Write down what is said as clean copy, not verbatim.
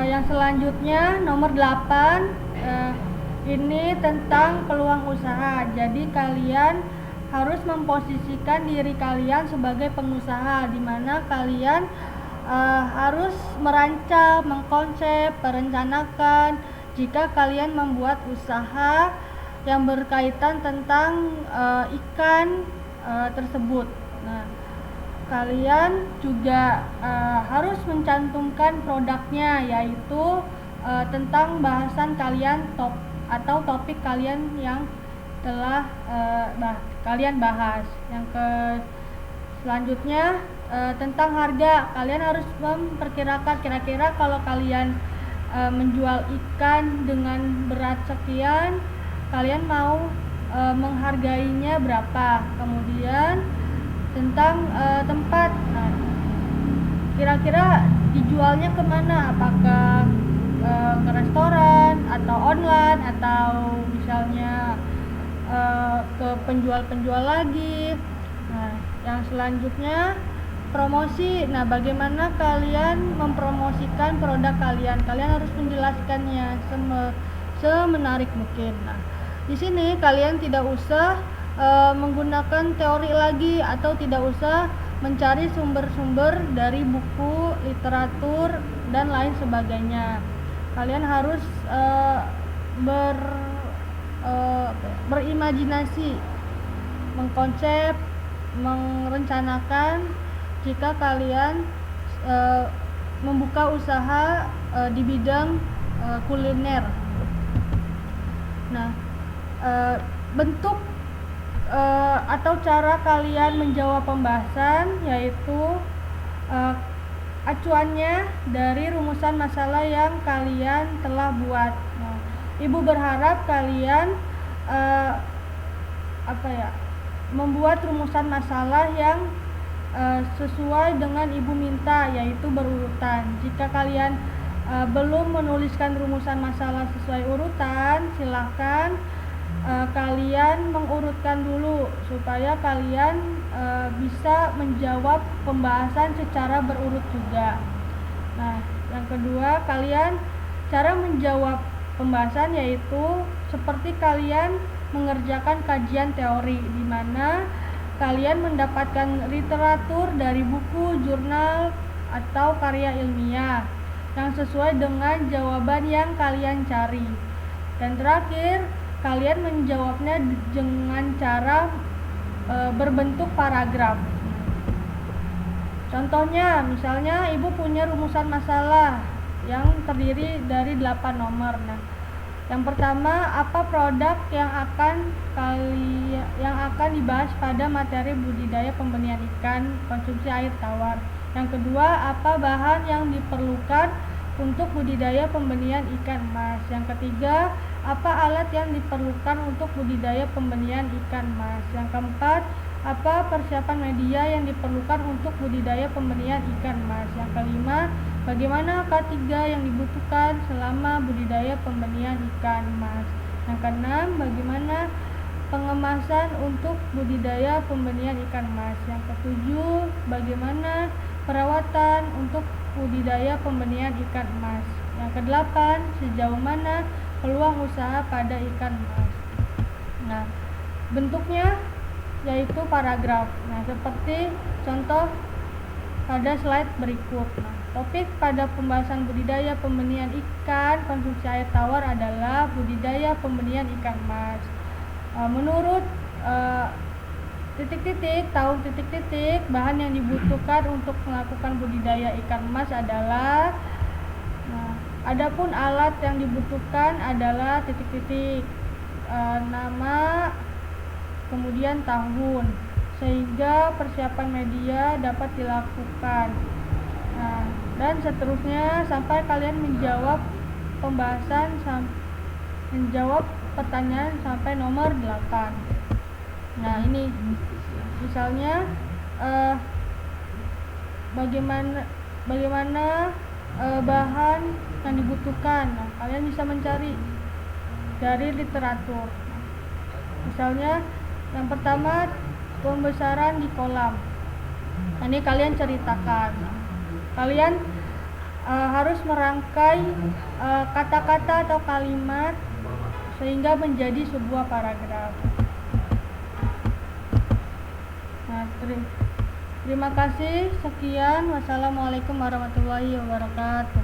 Yang selanjutnya nomor 8, ini tentang peluang usaha. Jadi kalian harus memposisikan diri kalian sebagai pengusaha, di mana kalian harus merancang, mengkonsep, merencanakan jika kalian membuat usaha yang berkaitan tentang ikan tersebut. Nah, kalian juga harus mencantumkan produknya, yaitu tentang bahasan kalian atau topik kalian yang telah kalian bahas. Selanjutnya tentang harga. Kalian harus memperkirakan kira-kira kalau kalian menjual ikan dengan berat sekian, kalian mau menghargainya berapa. Kemudian tentang tempat, kira-kira dijualnya kemana, apakah ke restoran atau online atau misalnya ke penjual-penjual lagi. Nah, yang selanjutnya promosi. Nah, bagaimana kalian mempromosikan produk kalian? Kalian harus menjelaskannya semenarik mungkin. Nah, di sini kalian tidak usah menggunakan teori lagi atau tidak usah mencari sumber-sumber dari buku, literatur, dan lain sebagainya. Kalian harus berimajinasi, mengkonsep, merencanakan jika kalian membuka usaha di bidang kuliner. Nah, bentuk atau cara kalian menjawab pembahasan yaitu acuannya dari rumusan masalah yang kalian telah buat. Nah, Ibu berharap kalian membuat rumusan masalah yang sesuai dengan Ibu minta, yaitu berurutan. Jika kalian belum menuliskan rumusan masalah sesuai urutan, silakan kalian mengurutkan dulu supaya kalian bisa menjawab pembahasan secara berurut juga. Nah, yang kedua, cara menjawab pembahasan yaitu seperti kalian mengerjakan kajian teori, di mana kalian mendapatkan literatur dari buku, jurnal, atau karya ilmiah yang sesuai dengan jawaban yang kalian cari. Dan terakhir, kalian menjawabnya dengan cara berbentuk paragraf. Contohnya, misalnya Ibu punya rumusan masalah yang terdiri dari 8 nomor. Nah, yang pertama, apa produk yang akan dibahas pada materi budidaya pembenihan ikan konsumsi air tawar. Yang kedua, apa bahan yang diperlukan untuk budidaya pembenihan ikan emas. Yang ketiga, apa alat yang diperlukan untuk budidaya pembenihan ikan emas. Yang keempat, apa persiapan media yang diperlukan untuk budidaya pembenihan ikan emas. Yang kelima, bagaimana K3 yang dibutuhkan selama budidaya pembenihan ikan emas. Yang keenam, bagaimana pengemasan untuk budidaya pembenihan ikan emas. Yang ketujuh, bagaimana perawatan untuk budidaya pembenihan ikan emas. Yang kedelapan, sejauh mana peluang usaha pada ikan emas. Nah, bentuknya yaitu paragraf. Nah, seperti contoh pada slide berikut. Nah, topik pada pembahasan budidaya pembenihan ikan konsumsi air tawar adalah budidaya pembenihan ikan emas. Menurut bahan yang dibutuhkan untuk melakukan budidaya ikan emas adalah, adapun alat yang dibutuhkan adalah nama, kemudian tahun, sehingga persiapan media dapat dilakukan. Nah, dan seterusnya sampai kalian menjawab pertanyaan sampai nomor 8. Nah, ini misalnya bagaimana bahan yang dibutuhkan. Nah, kalian bisa mencari dari literatur. Misalnya yang pertama, pembesaran di kolam. Ini kalian ceritakan. Kalian harus merangkai kata-kata atau kalimat sehingga menjadi sebuah paragraf. Nah, terima kasih. Sekian. Wassalamualaikum warahmatullahi wabarakatuh.